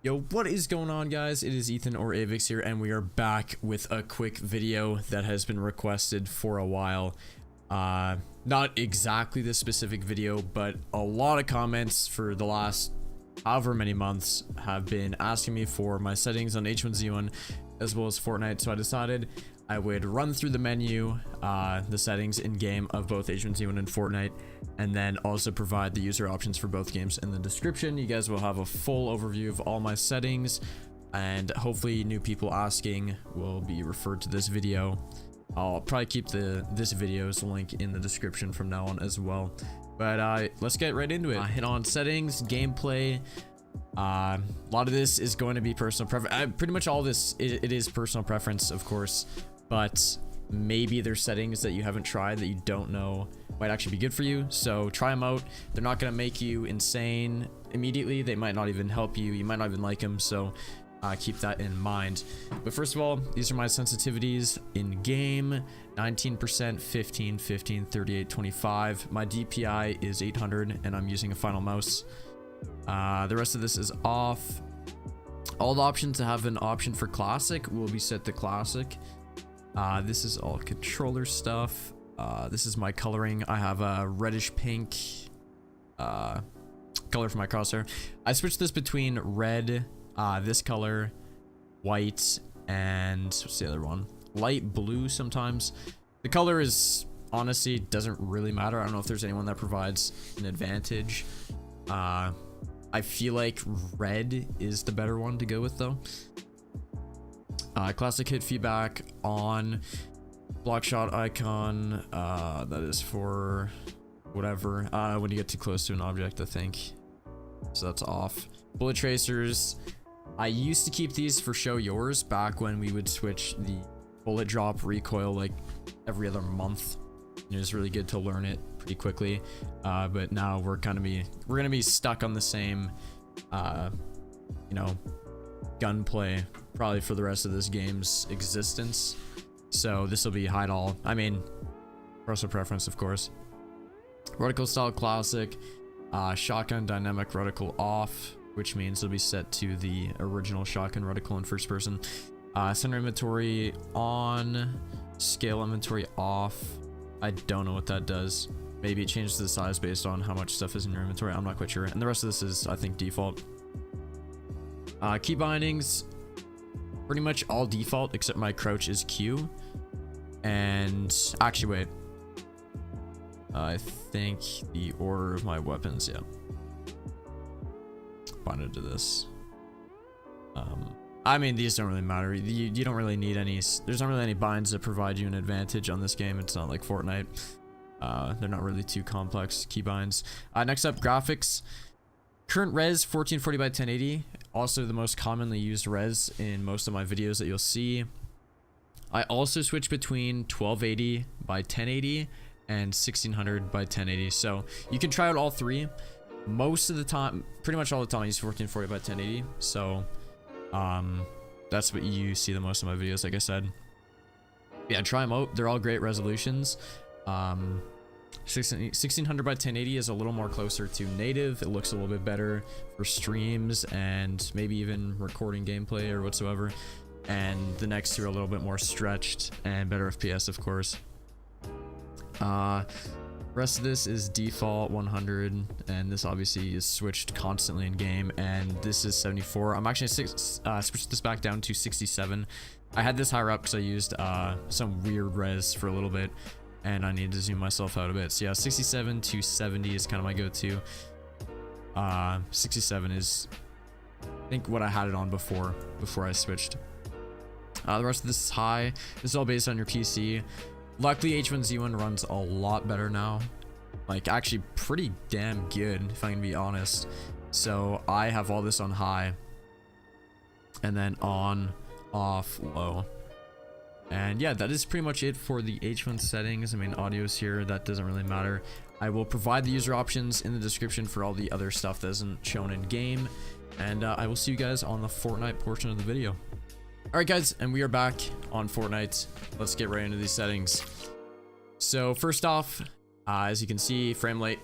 Yo, what is going on, guys? It is Ethan or Avics here, and we are back with a quick video that has been requested for a while. Not exactly this specific video, but a lot of comments for the last however many months have been asking me for my settings on H1Z1 as well as Fortnite, so I decided I would run through the menu, the settings in game of both H1Z1 and Fortnite, and then also provide the user options for both games in the description. You guys will have a full overview of all my settings, and hopefully new people asking will be referred to this video. I'll probably keep this video's link in the description from now on as well. But let's get right into it. Hit on settings, gameplay. A lot of this is going to be personal preference. Pretty much all this, it is personal preference, of course, but maybe there's settings that you haven't tried that you don't know might actually be good for you. So try them out. They're not going to make you insane immediately. They might not even help you. You might not even like them. So keep that in mind. But first of all, these are my sensitivities in game: 19%, 15, 15, 38, 25. My DPI is 800 and I'm using a final mouse. The rest of this is off. All the options to have an option for classic will be set to classic. This is all controller stuff. This is my coloring. I have a reddish pink color for my crosshair. I switched this between red, this color, white, and what's the other one? Light blue sometimes. The color is honestly doesn't really matter. I don't know if there's anyone that provides an advantage. I feel like red is the better one to go with though. Classic hit feedback on. Block shot icon, that is for whatever, when you get too close to an object, I think. So that's off. Bullet tracers, I used to keep these for show yours back when we would switch the bullet drop recoil like every other month. It was really good to learn it pretty quickly, but now we're gonna be stuck on the same you know, gunplay probably for the rest of this game's existence. So this will be hide all. I mean, personal preference, of course. Reticle style classic, shotgun dynamic reticle off, which means it'll be set to the original shotgun reticle in first person. Center inventory on, scale inventory off. I don't know what that does. Maybe it changes the size based on how much stuff is in your inventory. I'm not quite sure. And the rest of this is, I think, default. Key bindings, pretty much all default except my crouch is Q. And actually, wait. I think the order of my weapons, yeah. Binded to this. I mean, these don't really matter. You don't really need any. There's not really any binds that provide you an advantage on this game. It's not like Fortnite. They're not really too complex keybinds. Next up, graphics. Current res 1440 by 1080. Also the most commonly used res in most of my videos that you'll see. I also switch between 1280 by 1080 and 1600 by 1080. So you can try out all three. Most of the time, pretty much all the time, I use 1440 by 1080. So that's what you see the most of my videos, like I said. Yeah, try them out. They're all great resolutions. 1600 by 1080 is a little more closer to native. It looks a little bit better for streams and maybe even recording gameplay or whatsoever. And the next two are a little bit more stretched and better FPS, of course. Rest of this is default 100, and this obviously is switched constantly in game, and this is 74. I'm actually switched this back down to 67. I had this higher up because I used some weird res for a little bit, and I need to zoom myself out a bit. So yeah, 67 to 70 is kind of my go-to. 67 is, I think, what I had it on before I switched. The rest of this is high. This is all based on your PC. Luckily, H1Z1 runs a lot better now. Like, actually pretty damn good, if I can be honest. So I have all this on high. And then on, off, low. And yeah, that is pretty much it for the H1 settings. I mean, audio's here. That doesn't really matter. I will provide the user options in the description for all the other stuff that isn't shown in game. And I will see you guys on the Fortnite portion of the video. Alright guys, and we are back on Fortnite. Let's get right into these settings. So first off, as you can see, frame rate,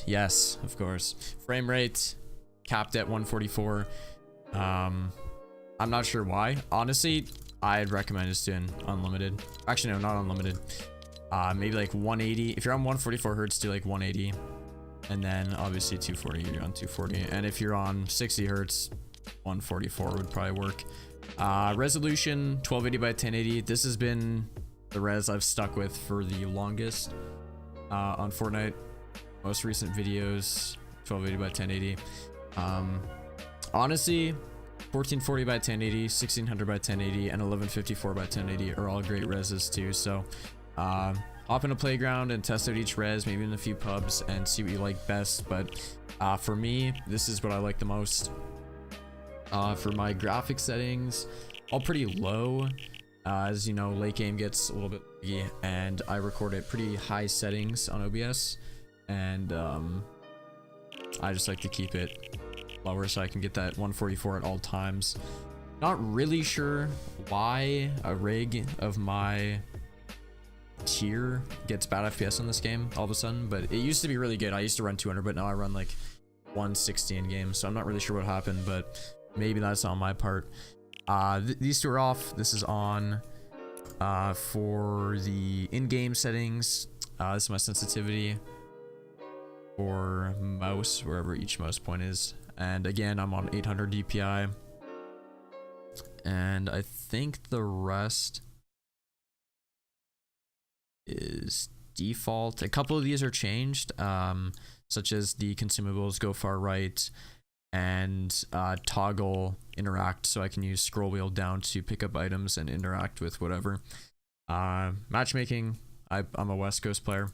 yes, of course. Frame rate capped at 144. I'm not sure why. Honestly, I'd recommend just doing unlimited. Actually, no, not unlimited. Maybe like 180. If you're on 144 hertz, do like 180. And then obviously 240, you're on 240. And if you're on 60 hertz, 144 would probably work. Resolution 1280 by 1080. This has been the res I've stuck with for the longest on Fortnite. Most recent videos 1280 by 1080. Honestly, 1440 by 1080, 1600 by 1080, and 1154 by 1080 are all great reses too. So hop in a playground and test out each res, maybe in a few pubs, and see what you like best. But for me, this is what I like the most. For my graphic settings, all pretty low. As you know, late game gets a little bit laggy, and I record at pretty high settings on OBS, and I just like to keep it lower so I can get that 144 at all times. Not really sure why a rig of my tier gets bad FPS in this game all of a sudden, but it used to be really good. I used to run 200, but now I run like 160 in games, so I'm not really sure what happened, but maybe that's on my part. These two are off. This is on for the in-game settings. This is my sensitivity for mouse, wherever each mouse point is. And again, I'm on 800 DPI. And I think the rest is default. A couple of these are changed, such as the consumables go far right, and toggle interact, so I can use scroll wheel down to pick up items and interact with whatever. Matchmaking, I'm a West Coast player.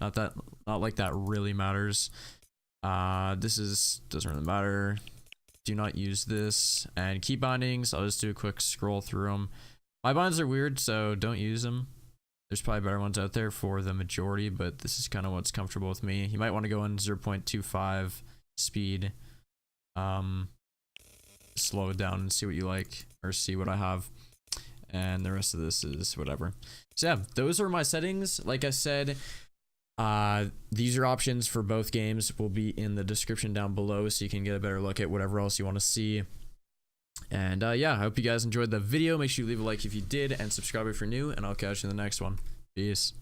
Not like that really matters. This doesn't really matter. Do not use this. And key bindings, I'll just do a quick scroll through them. My binds are weird, so don't use them. There's probably better ones out there for the majority, but this is kind of what's comfortable with me. You might want to go in 0.25 speed. Slow it down and see what you like, or see what I have. And the rest of this is whatever. So yeah, those are my settings. Like I said, these are options for both games, will be in the description down below, so you can get a better look at whatever else you want to see. And yeah, I hope you guys enjoyed the video. Make sure you leave a like if you did, and subscribe if you're new, and I'll catch you in the next one. Peace.